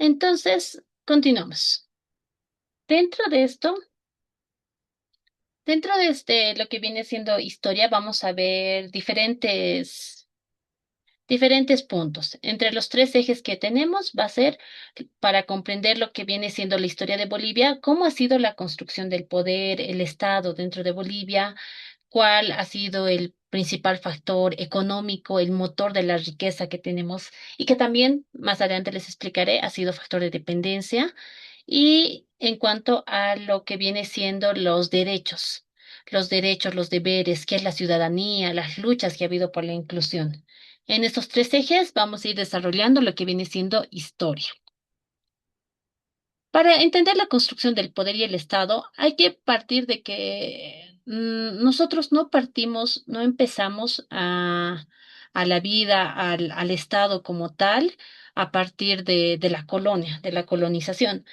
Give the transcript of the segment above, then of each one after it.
Entonces, continuamos. Dentro de esto, dentro de lo que viene siendo historia, vamos a ver diferentes puntos. Entre los tres ejes que tenemos va a ser para comprender lo que viene siendo la historia de Bolivia, cómo ha sido la construcción del poder, el Estado dentro de Bolivia, cuál ha sido el principal factor económico, el motor de la riqueza que tenemos y que también más adelante les explicaré, ha sido factor de dependencia. Y en cuanto a lo que viene siendo los derechos, los deberes, qué es la ciudadanía, las luchas que ha habido por la inclusión. En estos tres ejes vamos a ir desarrollando lo que viene siendo historia. Para entender la construcción del poder y el Estado, hay que partir de que nosotros no partimos, no empezamos a la vida, al Estado como tal, a partir de la colonia, de la colonización.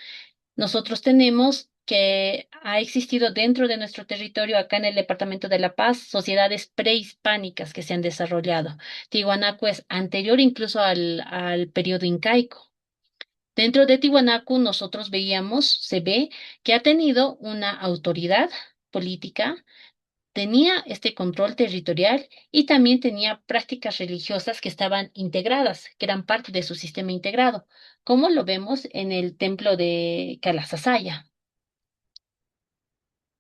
Nosotros tenemos que ha existido dentro de nuestro territorio, acá en el Departamento de La Paz, sociedades prehispánicas que se han desarrollado. Tiwanaku es anterior incluso al periodo incaico. Dentro de Tiwanaku nosotros se ve que ha tenido una autoridad política, tenía este control territorial y también tenía prácticas religiosas que estaban integradas, que eran parte de su sistema integrado, como lo vemos en el templo de Calasasaya.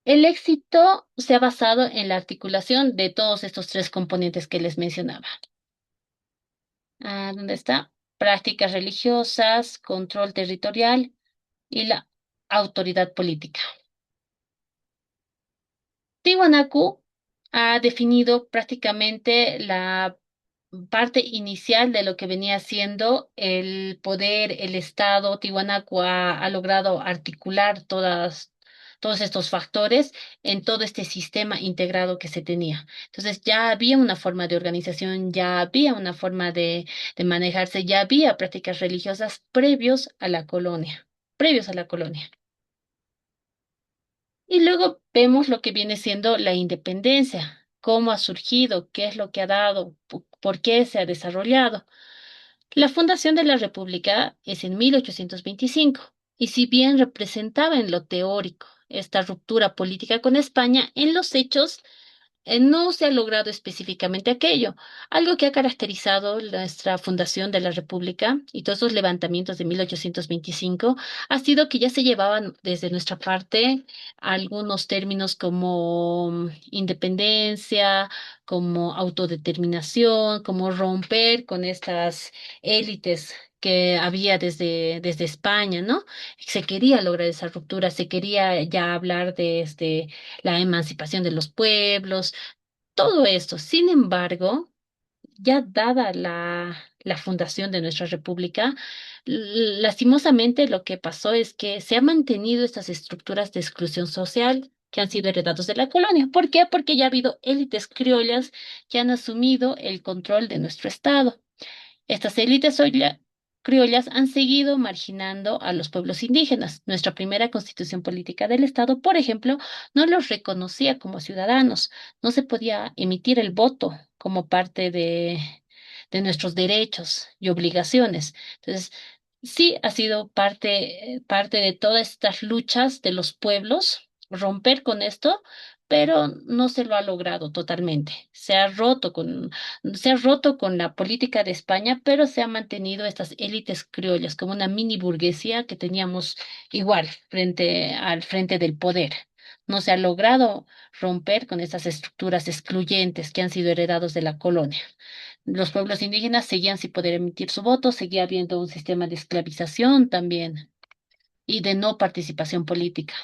El éxito se ha basado en la articulación de todos estos tres componentes que les mencionaba. ¿Dónde está? Prácticas religiosas, control territorial y la autoridad política. Tiwanaku ha definido prácticamente la parte inicial de lo que venía siendo el poder, el Estado. Tiwanaku ha logrado articular todos estos factores en todo este sistema integrado que se tenía. Entonces ya había una forma de organización, ya había una forma de manejarse, ya había prácticas religiosas previos a la colonia. Y luego vemos lo que viene siendo la independencia, cómo ha surgido, qué es lo que ha dado, por qué se ha desarrollado. La fundación de la República es en 1825 y si bien representaba en lo teórico esta ruptura política con España, en los hechos no se ha logrado específicamente aquello. Algo que ha caracterizado nuestra fundación de la República y todos esos levantamientos de 1825 ha sido que ya se llevaban desde nuestra parte algunos términos como independencia, como autodeterminación, como romper con estas élites que había desde España, ¿no? Se quería lograr esa ruptura, se quería ya hablar de la emancipación de los pueblos, todo esto. Sin embargo, ya dada la fundación de nuestra república, lastimosamente lo que pasó es que se han mantenido estas estructuras de exclusión social que han sido heredados de la colonia. ¿Por qué? Porque ya ha habido élites criollas que han asumido el control de nuestro estado. Estas criollas han seguido marginando a los pueblos indígenas. Nuestra primera constitución política del Estado, por ejemplo, no los reconocía como ciudadanos. No se podía emitir el voto como parte de nuestros derechos y obligaciones. Entonces, sí ha sido parte de todas estas luchas de los pueblos, romper con esto, pero no se lo ha logrado totalmente. Se ha roto con la política de España, pero se han mantenido estas élites criollas como una mini burguesía que teníamos igual al frente del poder. No se ha logrado romper con estas estructuras excluyentes que han sido heredados de la colonia. Los pueblos indígenas seguían sin poder emitir su voto, seguía habiendo un sistema de esclavización también y de no participación política.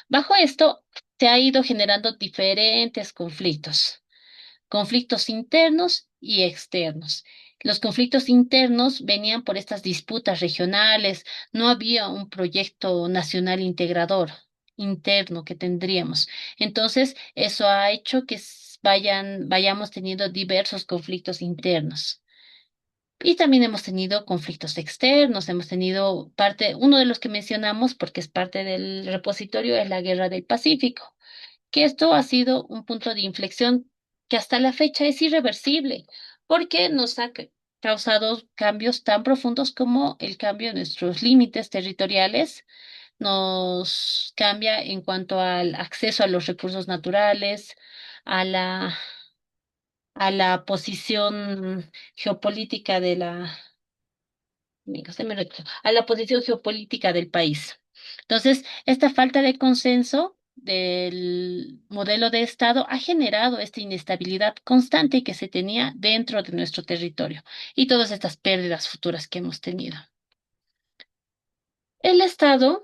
Bajo esto se ha ido generando diferentes conflictos internos y externos. Los conflictos internos venían por estas disputas regionales, no había un proyecto nacional integrador interno que tendríamos. Entonces, eso ha hecho que vayamos teniendo diversos conflictos internos. Y también hemos tenido conflictos externos, hemos tenido uno de los que mencionamos, porque es parte del repositorio, es la Guerra del Pacífico, que esto ha sido un punto de inflexión que hasta la fecha es irreversible, porque causado cambios tan profundos como el cambio de nuestros límites territoriales. Nos cambia en cuanto al acceso a los recursos naturales, a la posición geopolítica de la, amigo, se me recordó, a la posición geopolítica del país. Entonces, esta falta de consenso del modelo de Estado ha generado esta inestabilidad constante que se tenía dentro de nuestro territorio y todas estas pérdidas futuras que hemos tenido. El Estado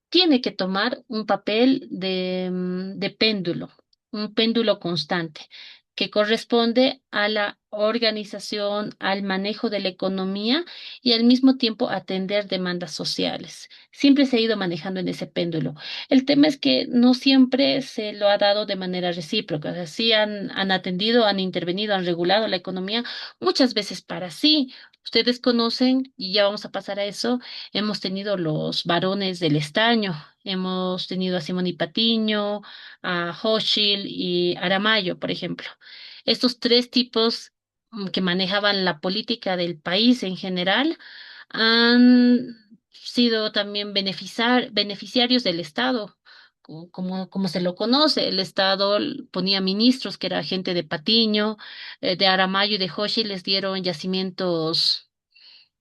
tiene que tomar un papel de péndulo, un péndulo constante, que corresponde a la organización, al manejo de la economía y al mismo tiempo atender demandas sociales. Siempre se ha ido manejando en ese péndulo. El tema es que no siempre se lo ha dado de manera recíproca. O sea, sí han atendido, han intervenido, han regulado la economía, muchas veces para sí. Ustedes conocen, y ya vamos a pasar a eso. Hemos tenido los varones del estaño, hemos tenido a Simón y Patiño, a Hochschild y Aramayo, por ejemplo. Estos tres tipos que manejaban la política del país en general han sido también beneficiarios del Estado. Como se lo conoce, el Estado ponía ministros que era gente de Patiño, de Aramayo y de Hochschild les dieron yacimientos,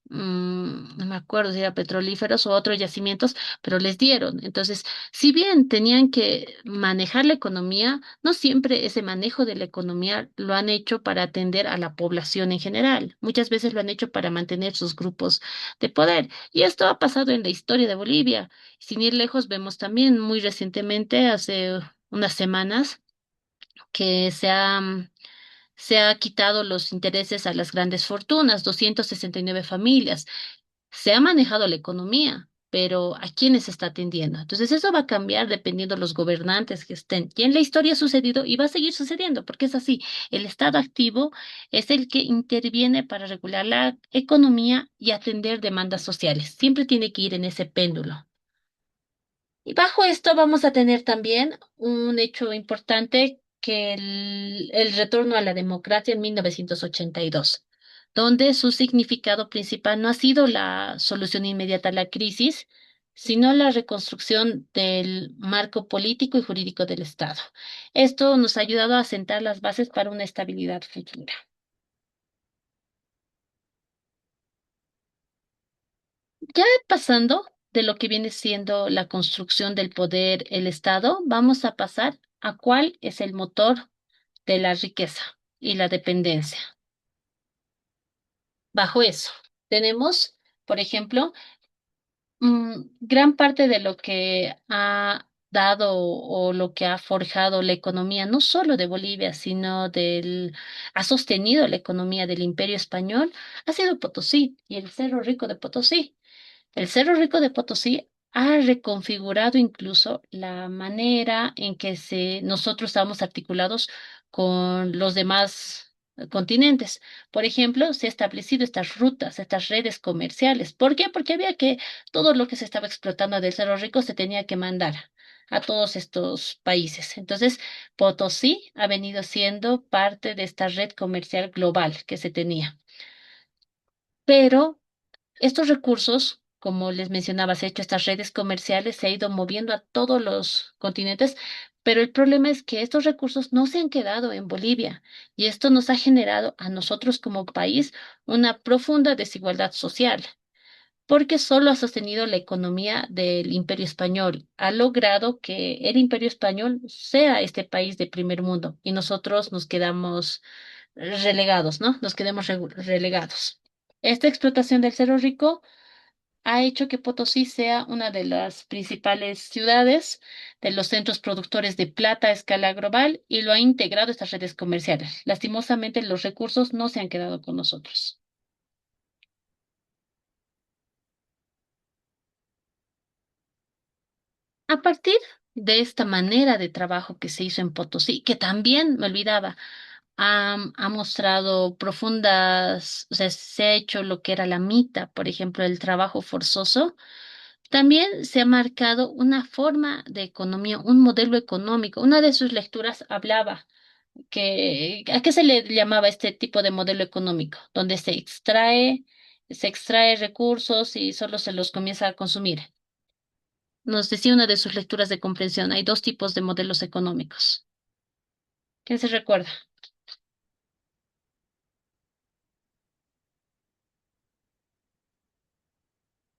no me acuerdo si era petrolíferos o otros yacimientos, pero les dieron. Entonces, si bien tenían que manejar la economía, no siempre ese manejo de la economía lo han hecho para atender a la población en general. Muchas veces lo han hecho para mantener sus grupos de poder. Y esto ha pasado en la historia de Bolivia. Sin ir lejos, vemos también muy recientemente, hace unas semanas, que se ha quitado los intereses a las grandes fortunas, 269 familias. Se ha manejado la economía, pero ¿a quiénes se está atendiendo? Entonces eso va a cambiar dependiendo de los gobernantes que estén. Y en la historia ha sucedido y va a seguir sucediendo, porque es así. El Estado activo es el que interviene para regular la economía y atender demandas sociales. Siempre tiene que ir en ese péndulo. Y bajo esto vamos a tener también un hecho importante, que el retorno a la democracia en 1982, donde su significado principal no ha sido la solución inmediata a la crisis, sino la reconstrucción del marco político y jurídico del Estado. Esto nos ha ayudado a sentar las bases para una estabilidad futura. Ya pasando de lo que viene siendo la construcción del poder, el Estado, vamos a pasar a cuál es el motor de la riqueza y la dependencia. Bajo eso, tenemos, por ejemplo, gran parte de lo que ha dado o lo que ha forjado la economía, no solo de Bolivia, sino ha sostenido la economía del Imperio Español, ha sido Potosí y el Cerro Rico de Potosí. El Cerro Rico de Potosí ha reconfigurado incluso la manera en que nosotros estamos articulados con los demás continentes. Por ejemplo, se han establecido estas rutas, estas redes comerciales. ¿Por qué? Porque había que todo lo que se estaba explotando del Cerro Rico se tenía que mandar a todos estos países. Entonces, Potosí ha venido siendo parte de esta red comercial global que se tenía. Pero estos recursos, como les mencionaba, se ha hecho estas redes comerciales, se ha ido moviendo a todos los continentes, pero el problema es que estos recursos no se han quedado en Bolivia y esto nos ha generado a nosotros como país una profunda desigualdad social, porque solo ha sostenido la economía del Imperio Español, ha logrado que el Imperio Español sea este país de primer mundo y nosotros nos quedamos relegados, ¿no? Nos quedemos relegados. Esta explotación del Cerro Rico ha hecho que Potosí sea una de las principales ciudades de los centros productores de plata a escala global y lo ha integrado a estas redes comerciales. Lastimosamente, los recursos no se han quedado con nosotros. A partir de esta manera de trabajo que se hizo en Potosí, que también me olvidaba, ha mostrado profundas, o sea, se ha hecho lo que era la mita, por ejemplo, el trabajo forzoso. También se ha marcado una forma de economía, un modelo económico. Una de sus lecturas hablaba ¿A qué se le llamaba este tipo de modelo económico? Donde se extrae recursos y solo se los comienza a consumir. Nos decía una de sus lecturas de comprensión, hay dos tipos de modelos económicos. ¿Quién se recuerda?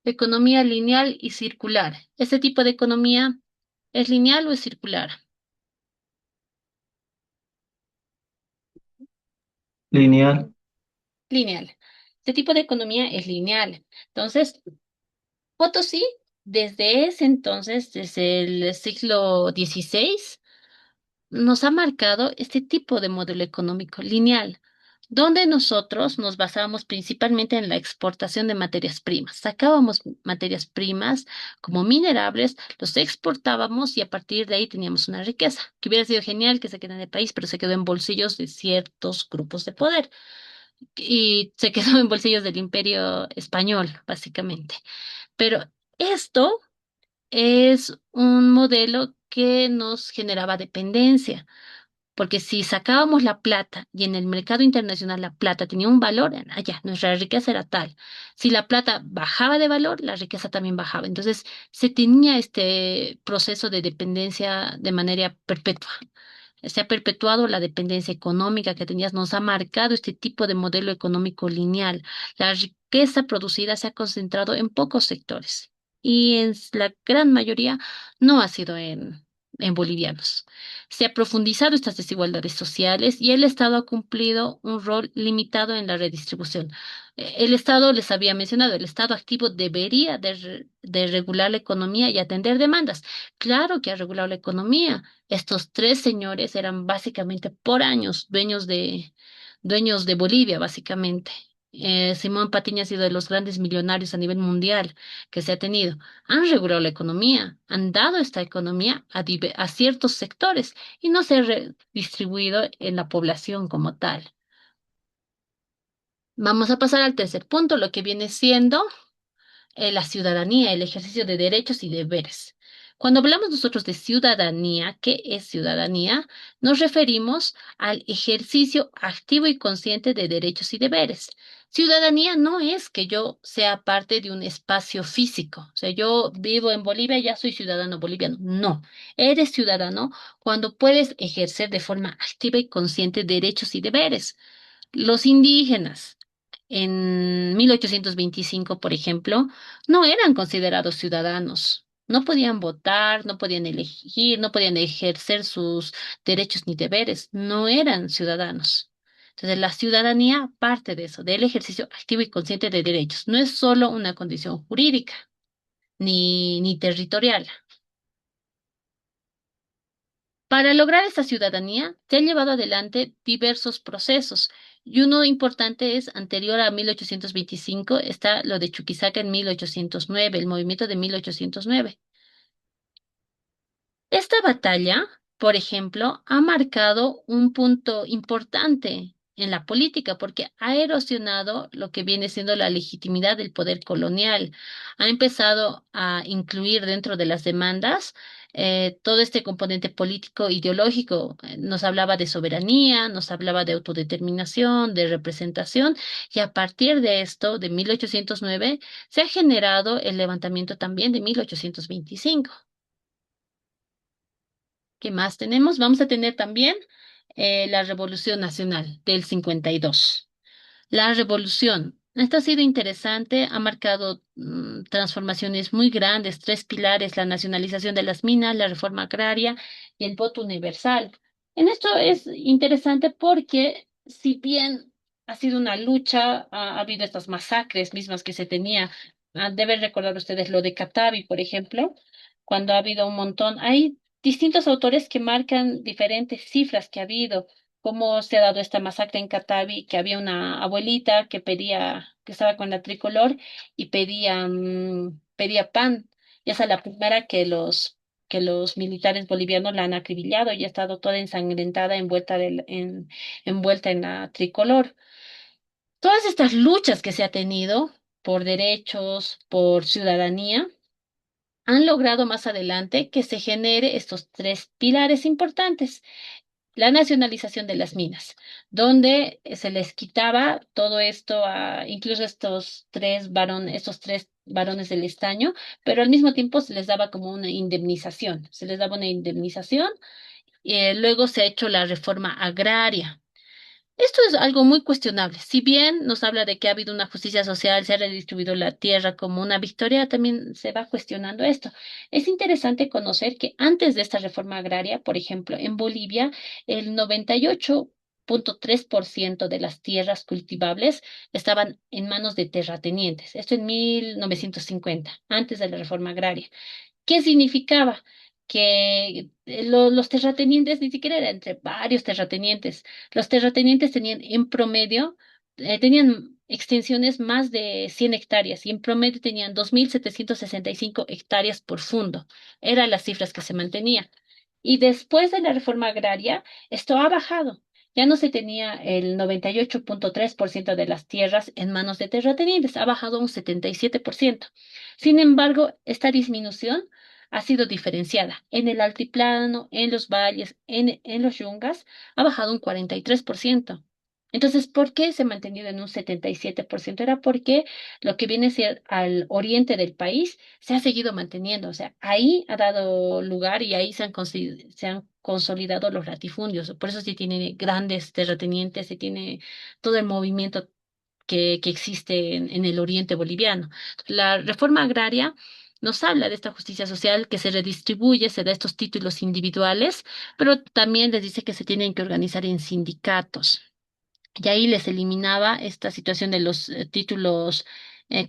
Economía lineal y circular. ¿Este tipo de economía es lineal o es circular? Lineal. Lineal. Este tipo de economía es lineal. Entonces, Potosí, desde ese entonces, desde el siglo XVI, nos ha marcado este tipo de modelo económico lineal, donde nosotros nos basábamos principalmente en la exportación de materias primas. Sacábamos materias primas como minerables, los exportábamos y a partir de ahí teníamos una riqueza, que hubiera sido genial que se quede en el país, pero se quedó en bolsillos de ciertos grupos de poder y se quedó en bolsillos del imperio español, básicamente. Pero esto es un modelo que nos generaba dependencia. Porque si sacábamos la plata y en el mercado internacional la plata tenía un valor, allá nuestra riqueza era tal. Si la plata bajaba de valor, la riqueza también bajaba. Entonces se tenía este proceso de dependencia de manera perpetua. Se ha perpetuado la dependencia económica que tenías, nos ha marcado este tipo de modelo económico lineal. La riqueza producida se ha concentrado en pocos sectores y en la gran mayoría no ha sido en bolivianos. Se ha profundizado estas desigualdades sociales y el Estado ha cumplido un rol limitado en la redistribución. El Estado, les había mencionado, el Estado activo debería de regular la economía y atender demandas. Claro que ha regulado la economía. Estos tres señores eran básicamente por años dueños de Bolivia, básicamente. Simón Patiño ha sido de los grandes millonarios a nivel mundial que se ha tenido. Han regulado la economía, han dado esta economía a ciertos sectores y no se ha redistribuido en la población como tal. Vamos a pasar al tercer punto, lo que viene siendo la ciudadanía, el ejercicio de derechos y deberes. Cuando hablamos nosotros de ciudadanía, ¿qué es ciudadanía? Nos referimos al ejercicio activo y consciente de derechos y deberes. Ciudadanía no es que yo sea parte de un espacio físico, o sea, yo vivo en Bolivia, ya soy ciudadano boliviano. No, eres ciudadano cuando puedes ejercer de forma activa y consciente derechos y deberes. Los indígenas en 1825, por ejemplo, no eran considerados ciudadanos. No podían votar, no podían elegir, no podían ejercer sus derechos ni deberes. No eran ciudadanos. Entonces, la ciudadanía parte de eso, del ejercicio activo y consciente de derechos. No es solo una condición jurídica ni territorial. Para lograr esta ciudadanía, se han llevado adelante diversos procesos y uno importante es anterior a 1825, está lo de Chuquisaca en 1809, el movimiento de 1809. Esta batalla, por ejemplo, ha marcado un punto importante en la política porque ha erosionado lo que viene siendo la legitimidad del poder colonial. Ha empezado a incluir dentro de las demandas todo este componente político ideológico. Nos hablaba de soberanía, nos hablaba de autodeterminación, de representación, y a partir de esto, de 1809, se ha generado el levantamiento también de 1825. ¿Qué más tenemos? Vamos a tener también la Revolución Nacional del 52. La revolución. Esto ha sido interesante, ha marcado transformaciones muy grandes, tres pilares: la nacionalización de las minas, la reforma agraria y el voto universal. En esto es interesante porque si bien ha sido una lucha, ha habido estas masacres mismas que se tenía, deben recordar ustedes lo de Catavi, por ejemplo, cuando ha habido un montón, hay distintos autores que marcan diferentes cifras que ha habido, cómo se ha dado esta masacre en Catavi, que había una abuelita que que estaba con la tricolor y pedía pan. Y esa es la primera que los militares bolivianos la han acribillado y ha estado toda ensangrentada, envuelta en la tricolor. Todas estas luchas que se ha tenido por derechos, por ciudadanía, han logrado más adelante que se genere estos tres pilares importantes. la nacionalización de las minas, donde se les quitaba todo esto a incluso estos tres varones del estaño, pero al mismo tiempo se les daba como una indemnización, se les daba una indemnización. Luego se ha hecho la reforma agraria. Esto es algo muy cuestionable. Si bien nos habla de que ha habido una justicia social, se ha redistribuido la tierra como una victoria, también se va cuestionando esto. Es interesante conocer que antes de esta reforma agraria, por ejemplo, en Bolivia, el 98,3% de las tierras cultivables estaban en manos de terratenientes. Esto en 1950, antes de la reforma agraria. ¿Qué significaba? Que los terratenientes ni siquiera era entre varios terratenientes. Los terratenientes tenían en promedio, tenían extensiones más de 100 hectáreas y en promedio tenían 2.765 hectáreas por fundo. Eran las cifras que se mantenían. Y después de la reforma agraria, esto ha bajado. Ya no se tenía el 98,3% de las tierras en manos de terratenientes, ha bajado a un 77%. Sin embargo, esta disminución ha sido diferenciada. En el altiplano, en los valles, en los yungas, ha bajado un 43%. Entonces, ¿por qué se ha mantenido en un 77%? Era porque lo que viene a ser al oriente del país se ha seguido manteniendo. O sea, ahí ha dado lugar y ahí se han consolidado los latifundios. Por eso sí tiene grandes terratenientes, se tiene todo el movimiento que existe en el oriente boliviano. La reforma agraria nos habla de esta justicia social que se redistribuye, se da estos títulos individuales, pero también les dice que se tienen que organizar en sindicatos. Y ahí les eliminaba esta situación de los títulos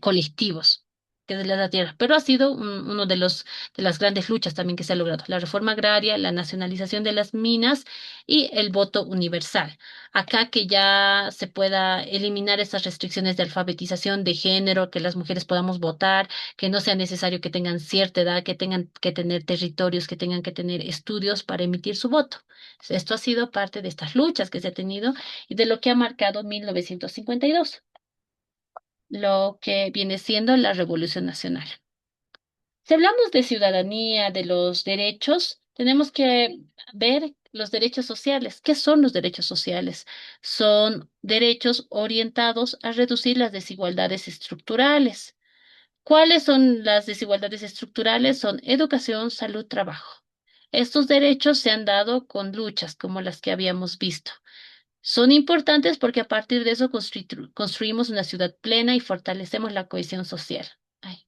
colectivos que de la tierra. Pero ha sido uno de de las grandes luchas también que se ha logrado. La reforma agraria, la nacionalización de las minas y el voto universal. Acá que ya se pueda eliminar estas restricciones de alfabetización de género, que las mujeres podamos votar, que no sea necesario que tengan cierta edad, que tengan que tener territorios, que tengan que tener estudios para emitir su voto. Esto ha sido parte de estas luchas que se ha tenido y de lo que ha marcado 1952, lo que viene siendo la Revolución Nacional. Si hablamos de ciudadanía, de los derechos, tenemos que ver los derechos sociales. ¿Qué son los derechos sociales? Son derechos orientados a reducir las desigualdades estructurales. ¿Cuáles son las desigualdades estructurales? Son educación, salud, trabajo. Estos derechos se han dado con luchas como las que habíamos visto. Son importantes porque a partir de eso construimos una ciudad plena y fortalecemos la cohesión social. Ay.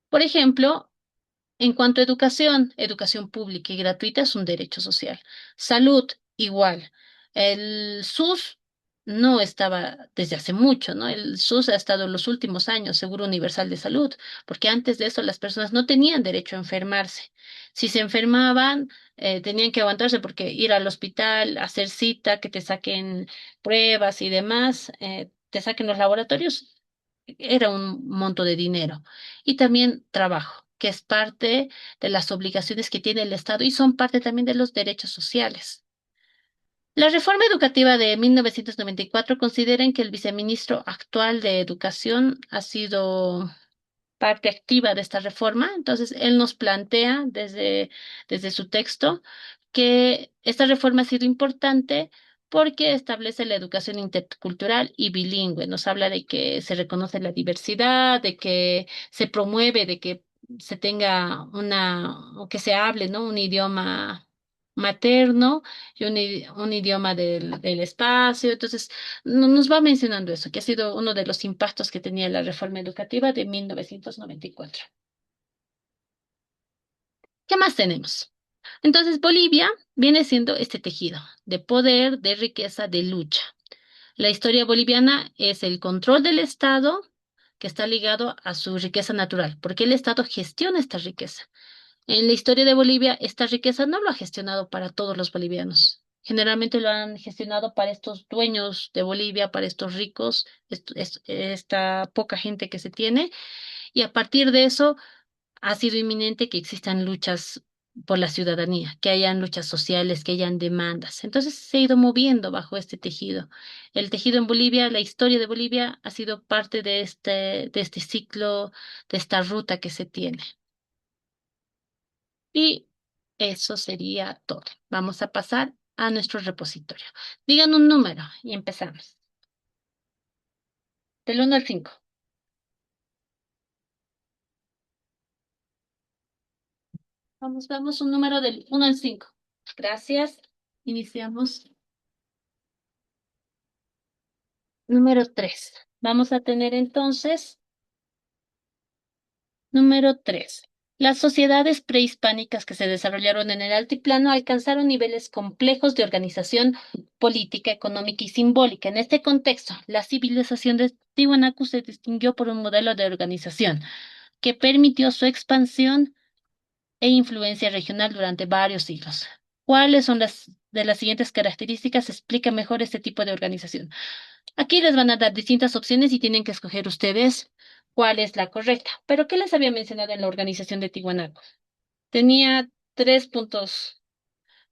Por ejemplo, en cuanto a educación, educación pública y gratuita es un derecho social. Salud, igual. El SUS no estaba desde hace mucho, ¿no? El SUS ha estado en los últimos años, Seguro Universal de Salud, porque antes de eso las personas no tenían derecho a enfermarse. Si se enfermaban, tenían que aguantarse porque ir al hospital, hacer cita, que te saquen pruebas y demás, te saquen los laboratorios, era un monto de dinero. Y también trabajo, que es parte de las obligaciones que tiene el Estado y son parte también de los derechos sociales. La reforma educativa de 1994 considera que el viceministro actual de Educación ha sido parte activa de esta reforma. Entonces, él nos plantea desde su texto que esta reforma ha sido importante porque establece la educación intercultural y bilingüe. Nos habla de que se reconoce la diversidad, de que se promueve, de que se tenga o que se hable, ¿no? Un idioma materno y un idioma del espacio. Entonces, nos va mencionando eso, que ha sido uno de los impactos que tenía la reforma educativa de 1994. ¿Qué más tenemos? Entonces, Bolivia viene siendo este tejido de poder, de riqueza, de lucha. La historia boliviana es el control del Estado que está ligado a su riqueza natural, porque el Estado gestiona esta riqueza. En la historia de Bolivia, esta riqueza no lo ha gestionado para todos los bolivianos. Generalmente lo han gestionado para estos dueños de Bolivia, para estos ricos, esta poca gente que se tiene, y a partir de eso ha sido inminente que existan luchas por la ciudadanía, que hayan luchas sociales, que hayan demandas. Entonces se ha ido moviendo bajo este tejido. El tejido en Bolivia, la historia de Bolivia ha sido parte de este ciclo, de esta ruta que se tiene. Y Eso sería todo. Vamos a pasar a nuestro repositorio. Digan un número y empezamos. Del 1 al 5. Vamos, un número del 1 al 5. Gracias. Iniciamos. Número 3. Vamos a tener entonces número 3. Las sociedades prehispánicas que se desarrollaron en el altiplano alcanzaron niveles complejos de organización política, económica y simbólica. En este contexto, la civilización de Tiwanaku se distinguió por un modelo de organización que permitió su expansión e influencia regional durante varios siglos. ¿Cuáles son las de las siguientes características? Explica mejor este tipo de organización. Aquí les van a dar distintas opciones y tienen que escoger ustedes cuál es la correcta. Pero ¿qué les había mencionado en la organización de Tiwanaku? Tenía tres puntos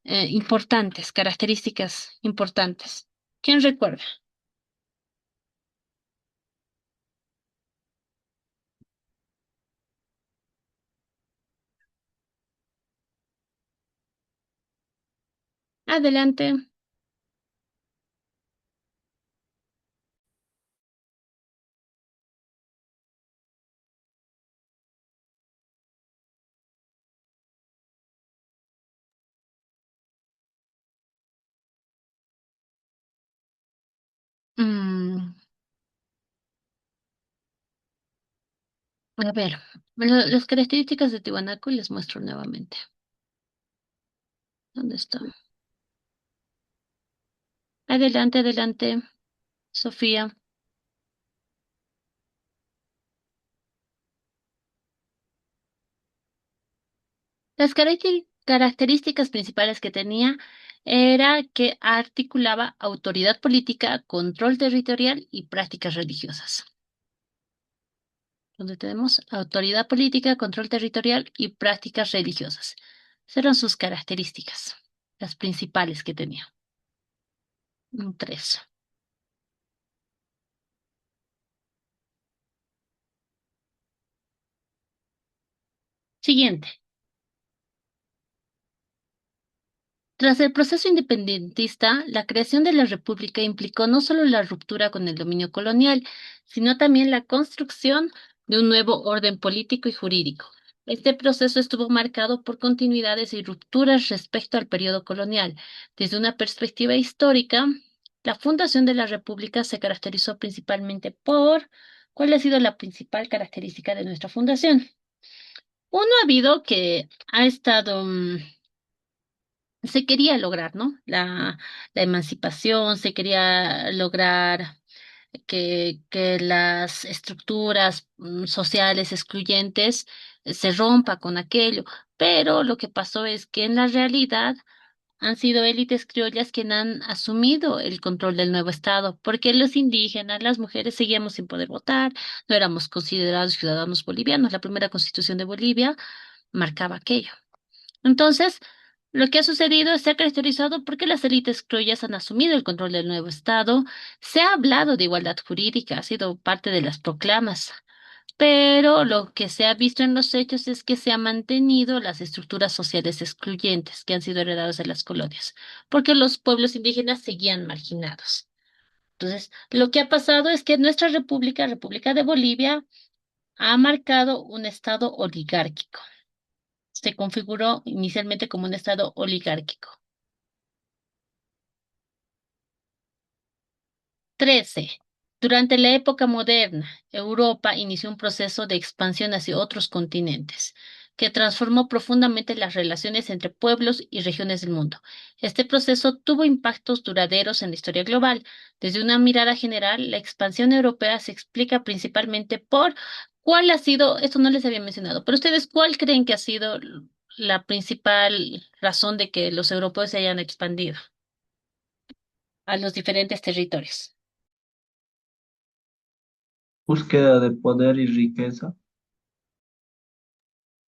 importantes, características importantes. ¿Quién recuerda? Adelante. Mm, a ver, las características de Tiwanaku les muestro nuevamente. ¿Dónde está? Adelante, adelante, Sofía. Las características principales que tenía era que articulaba autoridad política, control territorial y prácticas religiosas. Donde tenemos autoridad política, control territorial y prácticas religiosas. Esas eran sus características, las principales que tenía. 3. Siguiente. Tras el proceso independentista, la creación de la República implicó no solo la ruptura con el dominio colonial, sino también la construcción de un nuevo orden político y jurídico. Este proceso estuvo marcado por continuidades y rupturas respecto al periodo colonial. Desde una perspectiva histórica, la fundación de la República se caracterizó principalmente por... ¿Cuál ha sido la principal característica de nuestra fundación? Uno ha habido que ha estado se quería lograr, ¿no? La emancipación, se quería lograr que las estructuras sociales excluyentes se rompa con aquello, pero lo que pasó es que en la realidad han sido élites criollas quienes han asumido el control del nuevo Estado, porque los indígenas, las mujeres seguíamos sin poder votar, no éramos considerados ciudadanos bolivianos. La primera constitución de Bolivia marcaba aquello. Entonces, lo que ha sucedido se ha caracterizado porque las élites criollas han asumido el control del nuevo Estado. Se ha hablado de igualdad jurídica, ha sido parte de las proclamas, pero lo que se ha visto en los hechos es que se han mantenido las estructuras sociales excluyentes que han sido heredadas de las colonias, porque los pueblos indígenas seguían marginados. Entonces, lo que ha pasado es que nuestra república, República de Bolivia, ha marcado un Estado oligárquico. Se configuró inicialmente como un estado oligárquico. 13. Durante la época moderna, Europa inició un proceso de expansión hacia otros continentes, que transformó profundamente las relaciones entre pueblos y regiones del mundo. Este proceso tuvo impactos duraderos en la historia global. Desde una mirada general, la expansión europea se explica principalmente por cuál ha sido, esto no les había mencionado, pero ustedes, ¿cuál creen que ha sido la principal razón de que los europeos se hayan expandido a los diferentes territorios? Búsqueda de poder y riqueza.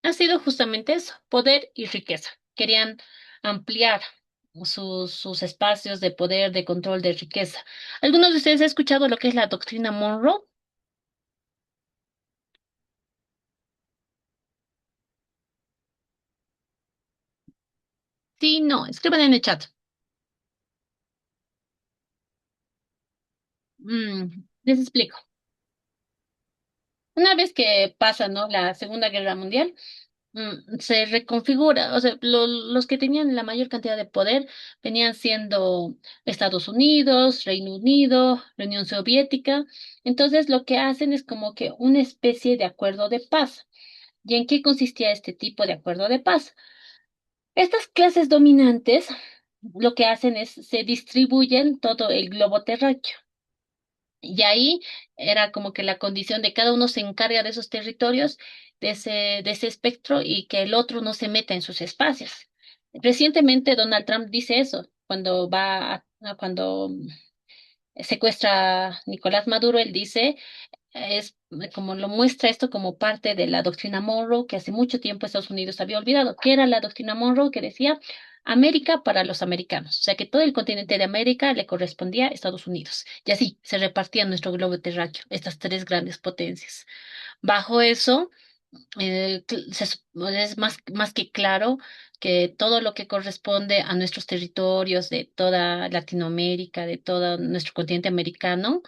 Ha sido justamente eso, poder y riqueza. Querían ampliar sus espacios de poder, de control, de riqueza. ¿Algunos de ustedes han escuchado lo que es la doctrina Monroe? Sí, no, escriban en el chat. Les explico. Una vez que pasa, ¿no? La Segunda Guerra Mundial, se reconfigura, o sea, los que tenían la mayor cantidad de poder venían siendo Estados Unidos, Reino Unido, la Unión Soviética. Entonces, lo que hacen es como que una especie de acuerdo de paz. ¿Y en qué consistía este tipo de acuerdo de paz? Estas clases dominantes lo que hacen es se distribuyen todo el globo terráqueo. Y ahí era como que la condición de cada uno se encarga de esos territorios, de ese espectro y que el otro no se meta en sus espacios. Recientemente Donald Trump dice eso cuando cuando secuestra a Nicolás Maduro, él dice es como lo muestra esto como parte de la doctrina Monroe que hace mucho tiempo Estados Unidos había olvidado, que era la doctrina Monroe que decía América para los americanos, o sea que todo el continente de América le correspondía a Estados Unidos. Y así se repartía nuestro globo terráqueo, estas tres grandes potencias. Bajo eso, es más que claro que todo lo que corresponde a nuestros territorios de toda Latinoamérica, de todo nuestro continente americano,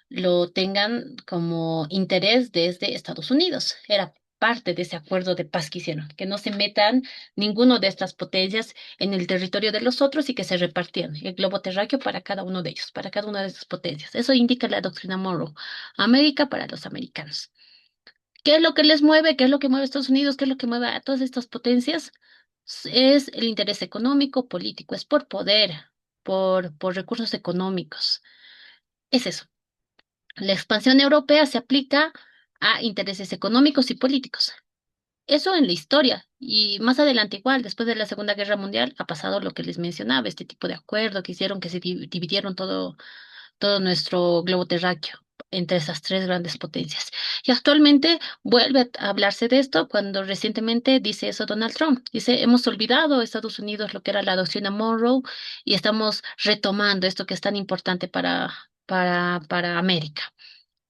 lo tengan como interés desde Estados Unidos. Era parte de ese acuerdo de paz que hicieron, que no se metan ninguno de estas potencias en el territorio de los otros y que se repartían el globo terráqueo para cada uno de ellos, para cada una de esas potencias. Eso indica la doctrina Monroe. América para los americanos. ¿Qué es lo que les mueve? ¿Qué es lo que mueve a Estados Unidos? ¿Qué es lo que mueve a todas estas potencias? Es el interés económico, político, es por poder, por recursos económicos. Es eso. La expansión europea se aplica a intereses económicos y políticos. Eso en la historia. Y más adelante, igual, después de la Segunda Guerra Mundial, ha pasado lo que les mencionaba, este tipo de acuerdo que hicieron que se dividieron todo nuestro globo terráqueo entre esas tres grandes potencias. Y actualmente vuelve a hablarse de esto cuando recientemente dice eso Donald Trump. Dice, hemos olvidado Estados Unidos lo que era la doctrina Monroe y estamos retomando esto que es tan importante para América.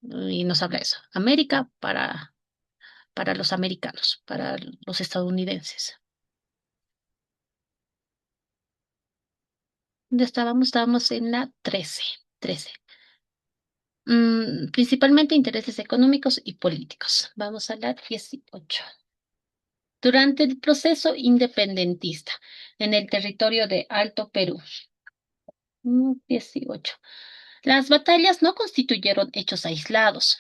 Y nos habla eso. América para los americanos, para los estadounidenses. ¿Dónde estábamos? Estábamos en la 13. Principalmente intereses económicos y políticos. Vamos a la 18. Durante el proceso independentista en el territorio de Alto Perú. 18. Las batallas no constituyeron hechos aislados.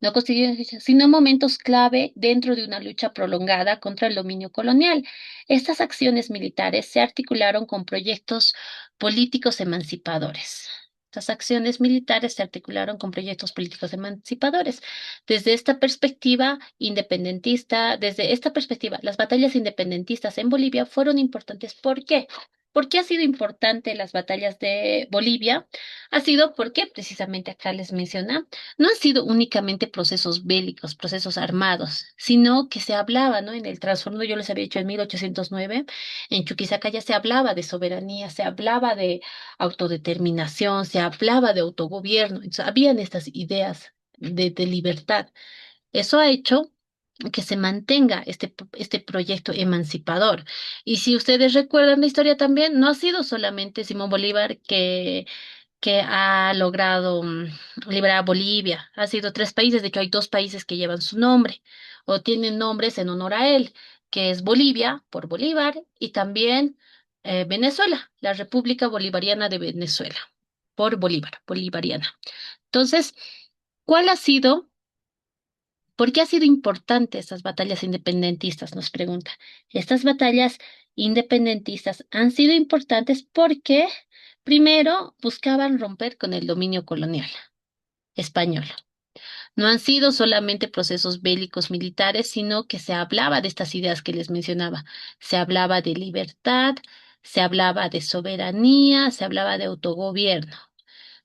No constituyen hechos, sino momentos clave dentro de una lucha prolongada contra el dominio colonial. Estas acciones militares se articularon con proyectos políticos emancipadores. Estas acciones militares se articularon con proyectos políticos emancipadores. Desde esta perspectiva independentista, desde esta perspectiva, las batallas independentistas en Bolivia fueron importantes. ¿Por qué? ¿Por qué ha sido importante las batallas de Bolivia? Ha sido porque, precisamente acá les menciona, no han sido únicamente procesos bélicos, procesos armados, sino que se hablaba, ¿no? En el trasfondo, yo les había dicho en 1809, en Chuquisaca ya se hablaba de soberanía, se hablaba de autodeterminación, se hablaba de autogobierno, entonces, habían estas ideas de libertad. Eso ha hecho que se mantenga este proyecto emancipador. Y si ustedes recuerdan la historia también, no ha sido solamente Simón Bolívar que ha logrado liberar a Bolivia. Ha sido tres países, de hecho hay dos países que llevan su nombre o tienen nombres en honor a él, que es Bolivia por Bolívar y también Venezuela, la República Bolivariana de Venezuela, por Bolívar, bolivariana. Entonces, ¿cuál ha sido? ¿Por qué ha sido importante estas batallas independentistas? Nos pregunta. Estas batallas independentistas han sido importantes porque, primero, buscaban romper con el dominio colonial español. No han sido solamente procesos bélicos militares, sino que se hablaba de estas ideas que les mencionaba. Se hablaba de libertad, se hablaba de soberanía, se hablaba de autogobierno.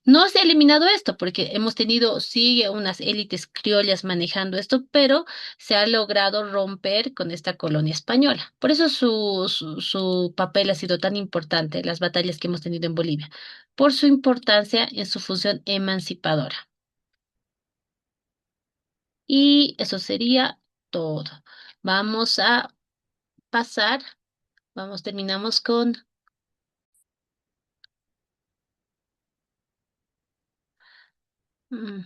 No se ha eliminado esto porque hemos tenido, sigue unas élites criollas manejando esto, pero se ha logrado romper con esta colonia española. Por eso su papel ha sido tan importante en las batallas que hemos tenido en Bolivia, por su importancia en su función emancipadora. Y eso sería todo. Vamos a pasar Vamos, terminamos con mm,